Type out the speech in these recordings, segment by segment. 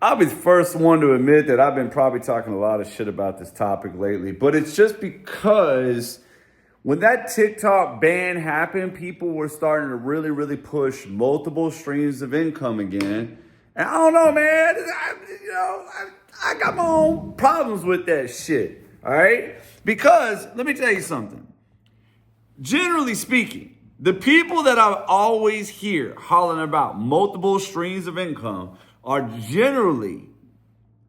I'll be the first one to admit that I've been probably talking a lot of shit about this topic lately, but it's just because when that TikTok ban happened, people were starting to really, really push multiple streams of income again. And I don't know, man. I got my own problems with that shit. All right? Because let me tell you something. Generally speaking, the people that I always hear hollering about multiple streams of income are generally,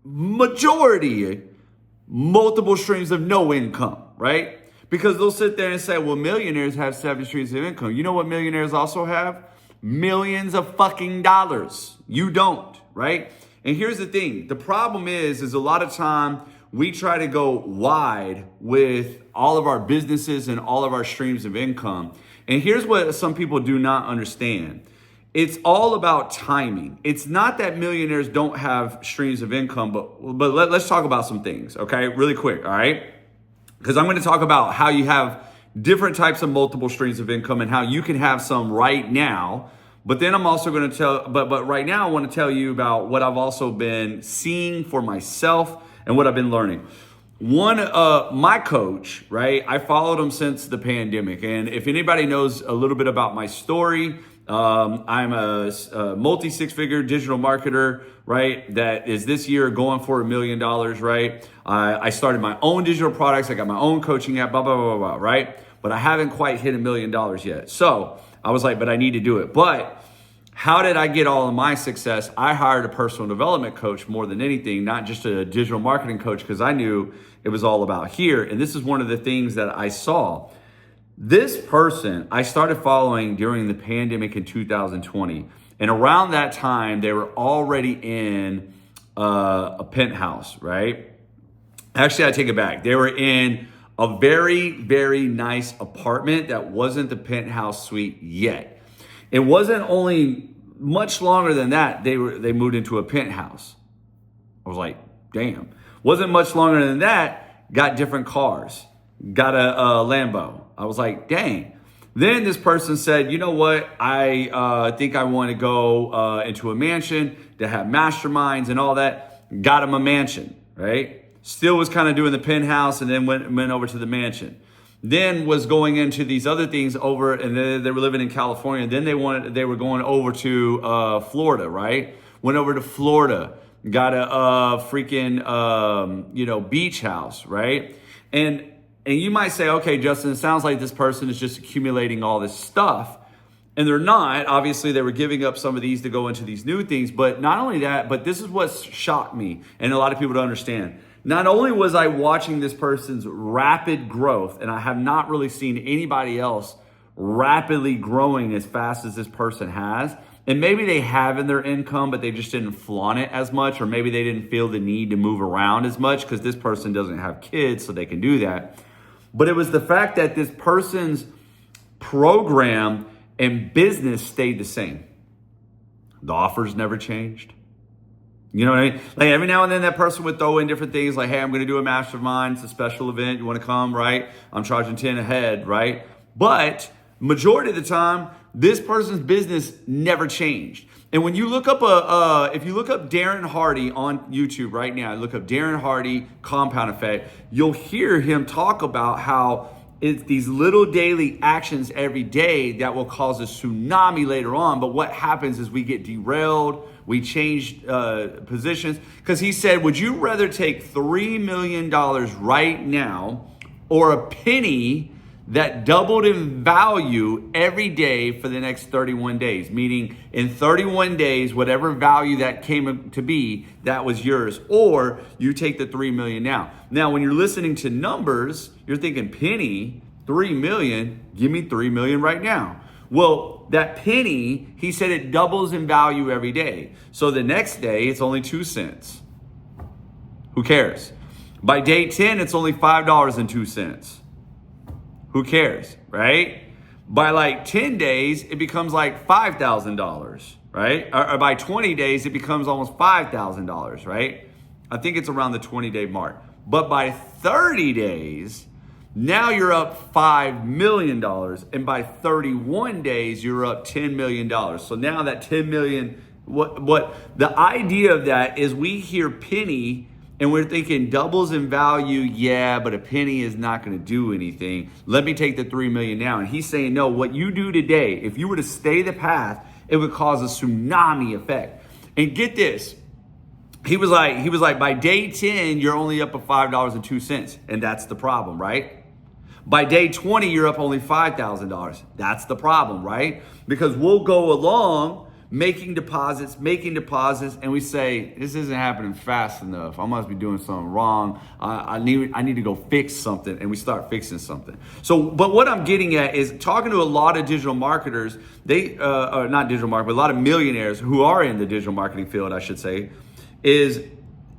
majority, multiple streams of no income, right? Because they'll sit there and say, well, millionaires have 7 streams of income. You know what millionaires also have? Millions of fucking dollars. You don't, right? And here's the thing. The problem is a lot of time we try to go wide with all of our businesses and all of our streams of income. And here's what some people do not understand. It's all about timing. It's not that millionaires don't have streams of income, but let's talk about some things, okay? Really quick, all right? Because I'm going to talk about how you have different types of multiple streams of income and how you can have some right now. But then I'm also going to but right now I want to tell you about what I've also been seeing for myself and what I've been learning. My coach, right? I followed him since the pandemic. And if anybody knows a little bit about my story, I'm a multi 6-figure digital marketer, right? That is this year going for $1 million, right? I started my own digital products. I got my own coaching app, blah, blah, blah, blah, right? But I haven't quite hit $1 million yet. So I was like, but I need to do it. But how did I get all of my success? I hired a personal development coach more than anything, not just a digital marketing coach, because I knew it was all about here. And this is one of the things that I saw. This person I started following during the pandemic in 2020. And around that time, they were already in a penthouse, right? Actually, I take it back. They were in a very, very nice apartment that wasn't the penthouse suite yet. It wasn't only much longer than that, they moved into a penthouse. I was like, damn. Wasn't much longer than that, got different cars, got a Lambo. I was like, dang. Then this person said, you know what? I think I want to go into a mansion to have masterminds and all that. Got him a mansion, right? Still was kind of doing the penthouse and then went over to the mansion. Then was going into these other things over, and then they were living in California. Then they were going over to Florida, right? Went over to Florida, got a freaking beach house, right? And you might say, okay, Justin, it sounds like this person is just accumulating all this stuff. And they're not. Obviously, they were giving up some of these to go into these new things. But not only that, but this is what shocked me, and a lot of people don't understand. Not only was I watching this person's rapid growth, and I have not really seen anybody else rapidly growing as fast as this person has. And maybe they have in their income, but they just didn't flaunt it as much, or maybe they didn't feel the need to move around as much because this person doesn't have kids, so they can do that. But it was the fact that this person's program and business stayed the same. The offers never changed. You know what I mean? Like every now and then that person would throw in different things like, hey, I'm going to do a mastermind. It's a special event. You want to come, right? I'm charging 10 a head, right? But majority of the time, this person's business never changed. And when you look up if you look up Darren Hardy on YouTube right now, look up Darren Hardy compound effect, you'll hear him talk about how it's these little daily actions every day that will cause a tsunami later on. But what happens is we get derailed. We change positions. Because he said, would you rather take $3 million right now or a penny that doubled in value every day for the next 31 days? Meaning in 31 days, whatever value that came to be, that was yours. Or you take the 3 million now. Now, when you're listening to numbers, you're thinking penny, 3 million, give me 3 million right now. Well, that penny, he said it doubles in value every day. So the next day, it's only 2 cents. Who cares? By day 10, it's only $5.02. Who cares, right? By like 10 days, it becomes like $5,000, right? Or by 20 days, it becomes almost $5,000, right? I think it's around the 20-day mark. But by 30 days, now you're up $5 million. And by 31 days, you're up $10 million. So now that 10 million What the idea of that is, we hear penny and we're thinking doubles in value, yeah, but a penny is not going to do anything. Let me take the 3 million now. And he's saying, no, what you do today, if you were to stay the path, it would cause a tsunami effect. And get this, he was like, by day 10, you're only up at $5.02. And that's the problem, right? By day 20, you're up only $5,000. That's the problem, right? Because we'll go along making deposits, and we say, this isn't happening fast enough. I must be doing something wrong. I need to go fix something, and we start fixing something. So, but what I'm getting at is talking to a lot of digital marketers, or not digital marketers, but a lot of millionaires who are in the digital marketing field, I should say, is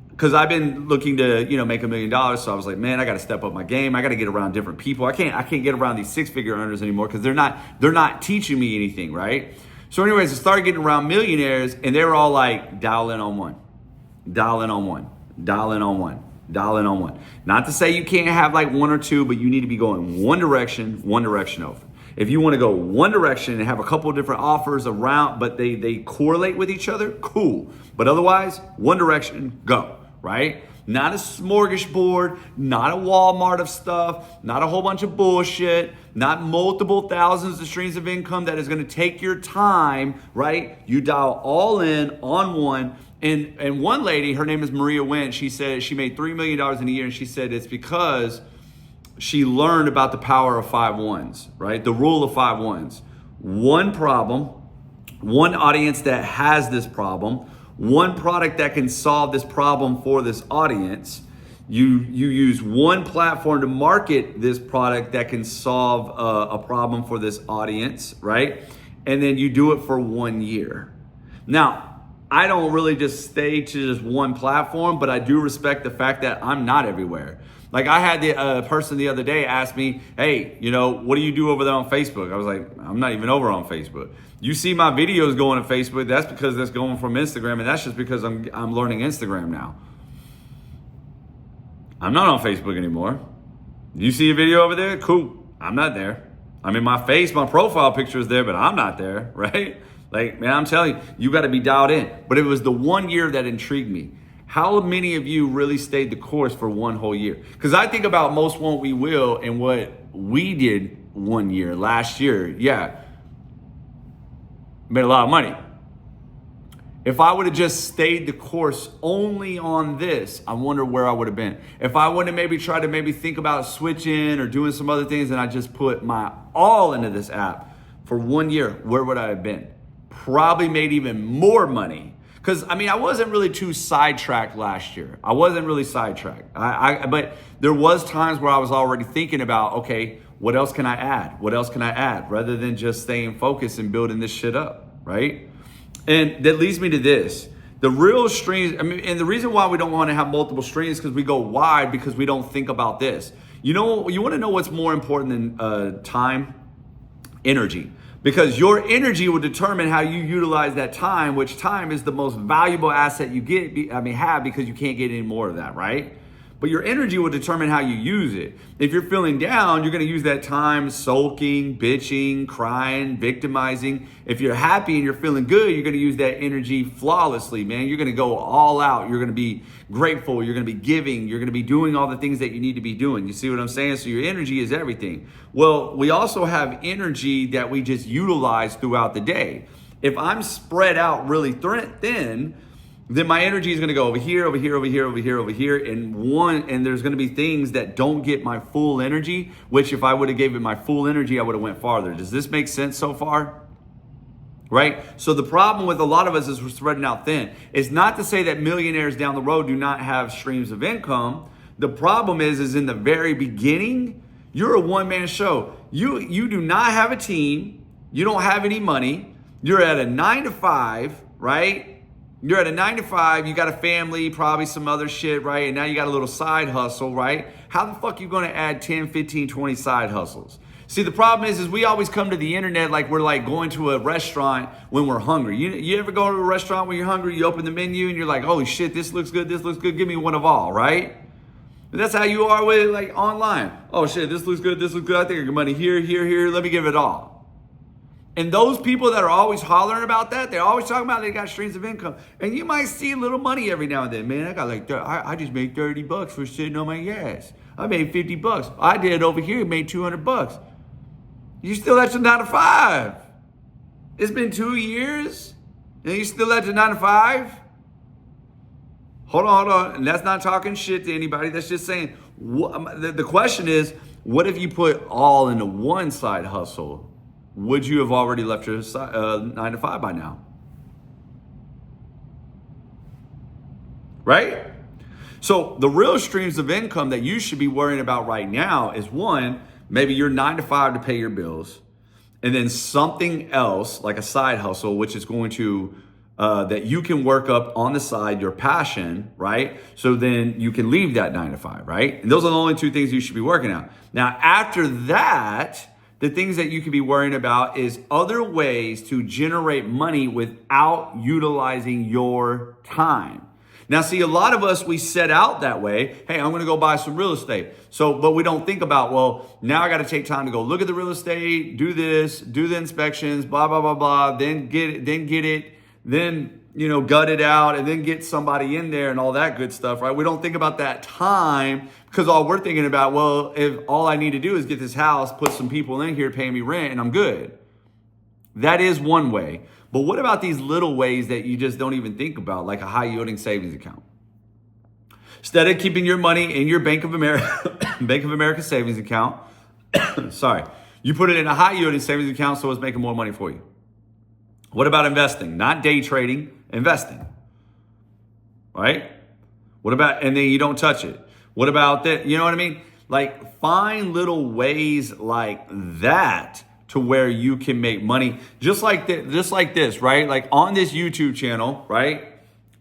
because I've been looking to, make $1 million. So I was like, man, I got to step up my game. I got to get around different people. I can't get around these 6-figure earners anymore because they're not teaching me anything, right? So anyways, I started getting around millionaires, and they were all like, dial in on one, dial in on one, dial in on one, dial in on one. Not to say you can't have like one or two, but you need to be going one direction over. If you want to go one direction and have a couple of different offers around, but they correlate with each other, cool. But otherwise, one direction, go, right? Not a smorgasbord, not a Walmart of stuff, not a whole bunch of bullshit, not multiple thousands of streams of income that is going to take your time, right? You dial all in on one. And one lady, her name is Maria Wynn, she said she made $3 million in a year, and she said it's because she learned about the power of 5 ones, right? The rule of 5 ones. One problem, one audience that has this problem, one product that can solve this problem for this audience. You use one platform to market this product that can solve a problem for this audience, right? And then you do it for 1 year. Now, I don't really just stay to just one platform, but I do respect the fact that I'm not everywhere. Like I had the person the other day ask me, hey, what do you do over there on Facebook? I was like, I'm not even over on Facebook. You see my videos going to Facebook, that's because that's going from Instagram, and that's just because I'm learning Instagram now. I'm not on Facebook anymore. You see a video over there? Cool. I'm not there. I mean, my profile picture is there, but I'm not there, right? Like, man, I'm telling you, you got to be dialed in. But it was the 1 year that intrigued me. How many of you really stayed the course for 1 whole year? Because I think about most won't, we will, and what we did 1 year, last year, yeah, made a lot of money. If I would have just stayed the course only on this, I wonder where I would have been. If I would have maybe tried to think about switching or doing some other things, and I just put my all into this app for 1 year, where would I have been? Probably made even more money. Because, I wasn't really too sidetracked last year. I wasn't really sidetracked. But there was times where I was already thinking about, okay, what else can I add? What else can I add? Rather than just staying focused and building this shit up, right? And that leads me to this. The real streams, and the reason why we don't want to have multiple streams is because we go wide because we don't think about this. You want to know what's more important than time? Energy. Because your energy will determine how you utilize that time, which time is the most valuable asset you have because you can't get any more of that, right? But your energy will determine how you use it. If you're feeling down, you're going to use that time sulking, bitching, crying, victimizing. If you're happy and you're feeling good, you're going to use that energy flawlessly, man. You're going to go all out. You're going to be grateful. You're going to be giving. You're going to be doing all the things that you need to be doing. You see what I'm saying? So your energy is everything. Well, we also have energy that we just utilize throughout the day. If I'm spread out really thin, then my energy is going to go over here, over here, over here, over here, over here. And there's going to be things that don't get my full energy, which if I would have gave it my full energy, I would have went farther. Does this make sense so far? Right? So the problem with a lot of us is we're spreading out thin. It's not to say that millionaires down the road do not have streams of income. The problem is in the very beginning, you're a one-man show. You do not have a team. You don't have any money. You're at a 9-to-5, right? You're at a 9-to-5, you got a family, probably some other shit, right? And now you got a little side hustle, right? How the fuck are you gonna add 10, 15, 20 side hustles? See, the problem is we always come to the internet like we're like going to a restaurant when we're hungry. You ever go to a restaurant when you're hungry, you open the menu and you're like, holy shit, this looks good, give me one of all, right? And that's how you are with like online. Oh shit, this looks good, I think I got money here, let me give it all. And those people that are always hollering about that, they're always talking about they got streams of income. And you might see a little money every now and then. Man, I got like, I just made $30 for sitting on my ass. I made $50. I did over here, made $200. You still at your 9 to 5. It's been 2 years and you still at your 9 to 5. Hold on. And that's not talking shit to anybody. That's just saying, the question is, what if you put all into one side hustle? Would you have already left your 9 to 5 by now? Right? So the real streams of income that you should be worrying about right now is, one, maybe your 9 to 5 to pay your bills, and then something else like a side hustle, which is going to that you can work up on the side, your passion, right? So then you can leave that 9 to 5, right? And those are the only two things you should be working on. Now, after that, the things that you could be worrying about is other ways to generate money without utilizing your time. Now, see, a lot of us, we set out that way. Hey, I'm going to go buy some real estate. But we don't think about, well, now I got to take time to go look at the real estate, do this, do the inspections, blah, blah, blah, blah, then get it, gut it out, and then get somebody in there and all that good stuff, right? We don't think about that time because all we're thinking about, well, if all I need to do is get this house, put some people in here, pay me rent, and I'm good. That is one way. But what about these little ways that you just don't even think about, like a high yielding savings account? Instead of keeping your money in your Bank of America savings account, you put it in a high yielding savings account so it's making more money for you. What about investing? Not day trading, investing, right? What about, and then you don't touch it. What about that? You know what I mean? Like, find little ways like that to where you can make money just like this, right? Like on this YouTube channel, right?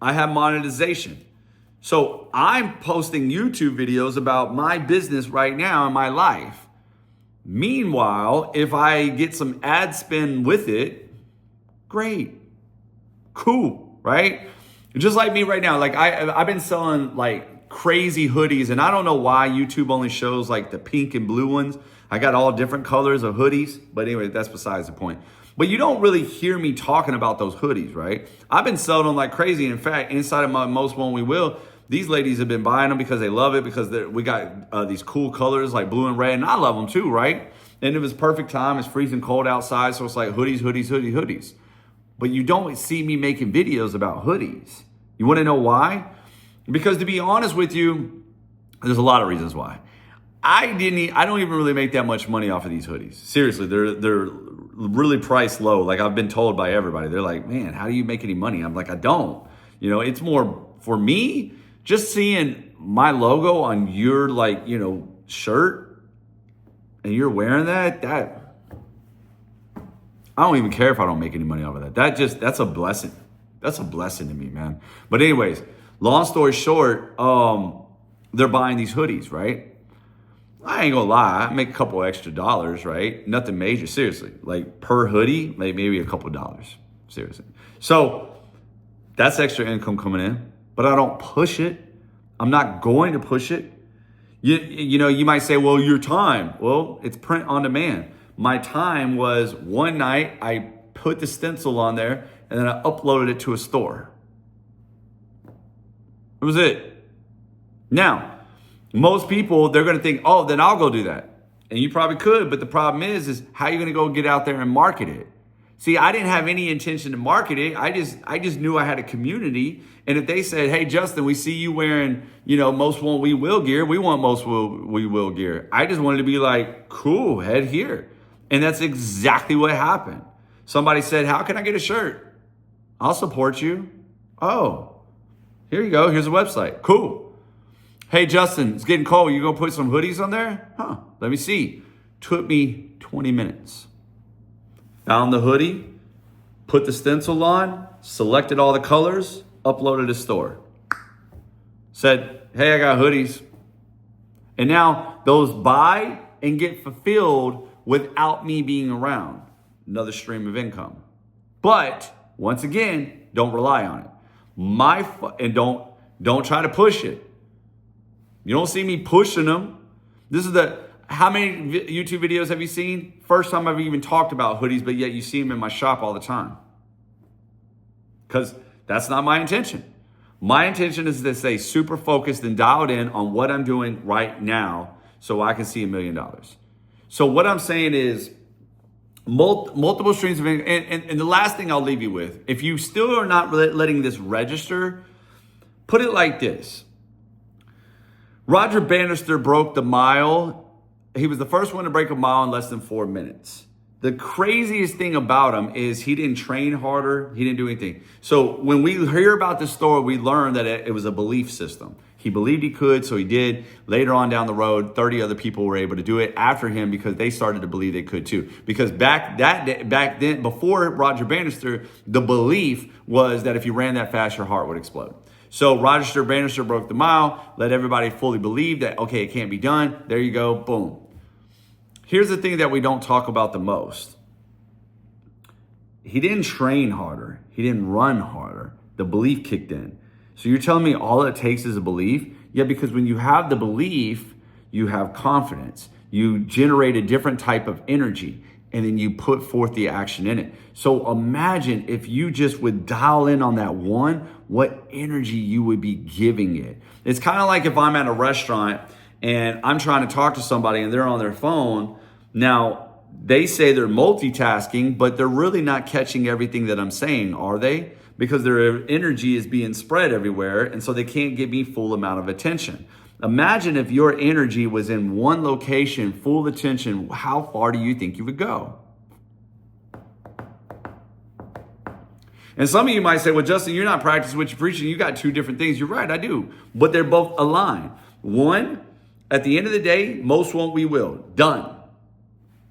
I have monetization. So I'm posting YouTube videos about my business right now in my life. Meanwhile, if I get some ad spend with it, great, cool, right? Just like me right now, like I've been selling like crazy hoodies, and I don't know why YouTube only shows like the pink and blue ones. I got all different colors of hoodies, but anyway, that's besides the point. But you don't really hear me talking about those hoodies, right? I've been selling them like crazy. In fact, inside of my Most One We Will, these ladies have been buying them because they love it, because we got these cool colors like blue and red, and I love them too, right? And it was perfect time. It's freezing cold outside, so it's like hoodies. But you don't see me making videos about hoodies. You want to know why? Because to be honest with you, there's a lot of reasons why. I don't even really make that much money off of these hoodies. Seriously, they're really priced low. Like, I've been told by everybody, they're like, man, how do you make any money? I'm like, I don't. It's more for me, just seeing my logo on your shirt and you're wearing that I don't even care if I don't make any money off of that. That's a blessing. That's a blessing to me, man. But anyways, long story short, they're buying these hoodies, right? I ain't gonna lie, I make a couple extra dollars, right? Nothing major, seriously. Like per hoodie, maybe a couple dollars, seriously. So that's extra income coming in, but I don't push it. I'm not going to push it. You might say, well, your time. Well, it's print on demand. My time was one night, I put the stencil on there and then I uploaded it to a store. That was it. Now, most people, they're going to think, oh, then I'll go do that. And you probably could, but the problem is how are you going to go get out there and market it? See, I didn't have any intention to market it. I just knew I had a community. And if they said, hey, Justin, we see you wearing, Most Won't We Will gear. We want Most We Will gear. I just wanted to be like, cool, head here. And that's exactly what happened. Somebody said, how can I get a shirt? I'll support you. Oh, here you go. Here's a website. Cool. Hey, Justin, it's getting cold. You gonna put some hoodies on there? Let me see. Took me 20 minutes. Found the hoodie, put the stencil on, selected all the colors, uploaded a store. Said, hey, I got hoodies. And now those buy and get fulfilled without me being around. Another stream of income. But once again, don't rely on it. And don't try to push it. You don't see me pushing them. How many YouTube videos have you seen? First time I've even talked about hoodies, but yet you see them in my shop all the time. Because that's not my intention. My intention is to stay super focused and dialed in on what I'm doing right now so I can see $1 million. So what I'm saying is multiple streams of income. And the last thing I'll leave you with, if you still are not letting this register, put it like this. Roger Bannister broke the mile. He was the first one to break a mile in less than 4 minutes. The craziest thing about him is he didn't train harder. He didn't do anything. So when we hear about this story, we learn that it was a belief system. He believed he could, so he did. Later on down the road, 30 other people were able to do it after him because they started to believe they could too. Because back then, before Roger Bannister, the belief was that if you ran that fast, your heart would explode. So Roger Bannister broke the mile, let everybody fully believe that, okay, it can't be done. There you go, boom. Here's the thing that we don't talk about the most. He didn't train harder. He didn't run harder. The belief kicked in. So you're telling me all it takes is a belief? Yeah, because when you have the belief, you have confidence. You generate a different type of energy, and then you put forth the action in it. So imagine if you just would dial in on that one, what energy you would be giving it. It's kind of like if I'm at a restaurant and I'm trying to talk to somebody and they're on their phone. Now, they say they're multitasking, but they're really not catching everything that I'm saying, are they? Because their energy is being spread everywhere, and so they can't give me full amount of attention. Imagine if your energy was in one location, full attention, how far do you think you would go? And some of you might say, well, Justin, you're not practicing what you're preaching. You got two different things. You're right, I do. But they're both aligned. One, at the end of the day, most won't, we will. Done.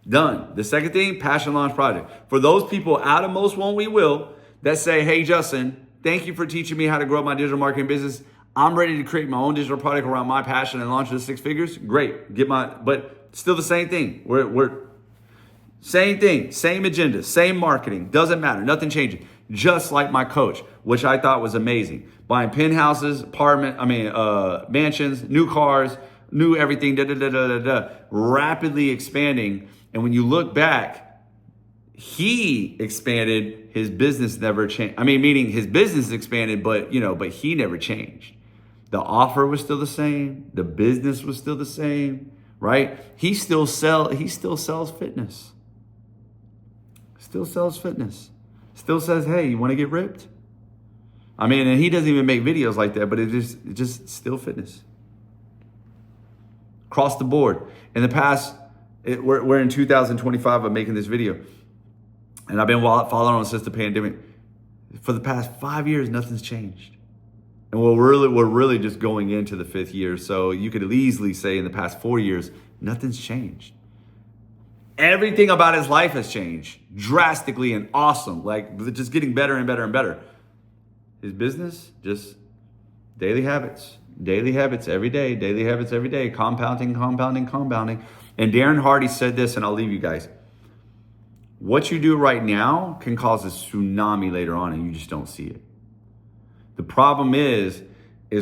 The second thing, Passion Launch Project. For those people out of most won't, we will that say, hey, Justin, thank you for teaching me how to grow my digital marketing business. I'm ready to create my own digital product around my passion and launch it to 6 figures. Great. But still the same thing. We're same thing, same agenda, same marketing. Doesn't matter. Nothing changing. Just like my coach, which I thought was amazing. Buying penthouses, mansions, new cars, new everything, rapidly expanding. And when you look back, he expanded, his business never changed. Meaning his business expanded, but he never changed. The offer was still the same. The business was still the same, right? He still sells fitness. Still sells fitness. Still says, hey, you want to get ripped? And he doesn't even make videos like that, but it just still fitness. Across the board. In the past, we're in 2025 of making this video. And I've been following on since the pandemic. For the past 5 years, nothing's changed. And we're really just going into the 5th year. So you could easily say in the past 4 years, nothing's changed. Everything about his life has changed drastically and awesome. Like just getting better and better and better. His business, just daily habits every day, daily habits every day, compounding. And Darren Hardy said this, and I'll leave you guys. What you do right now can cause a tsunami later on, and you just don't see it. The problem is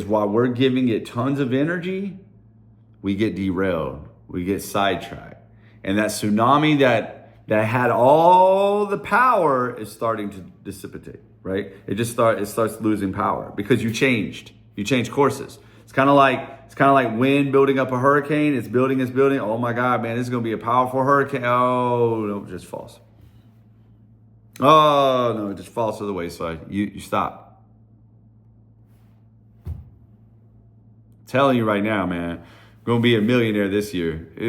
while we're giving it tons of energy, we get derailed, we get sidetracked. And that tsunami that had all the power is starting to dissipate, right? It starts losing power because you changed courses. It's kind of like wind building up a hurricane. It's building. Oh my God, man, this is going to be a powerful hurricane. Oh, no, it just falls. Oh, no, it just falls to the wayside. You stop. I'm telling you right now, man, I'm going to be a millionaire this year. It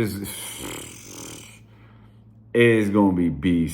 is going to be beast.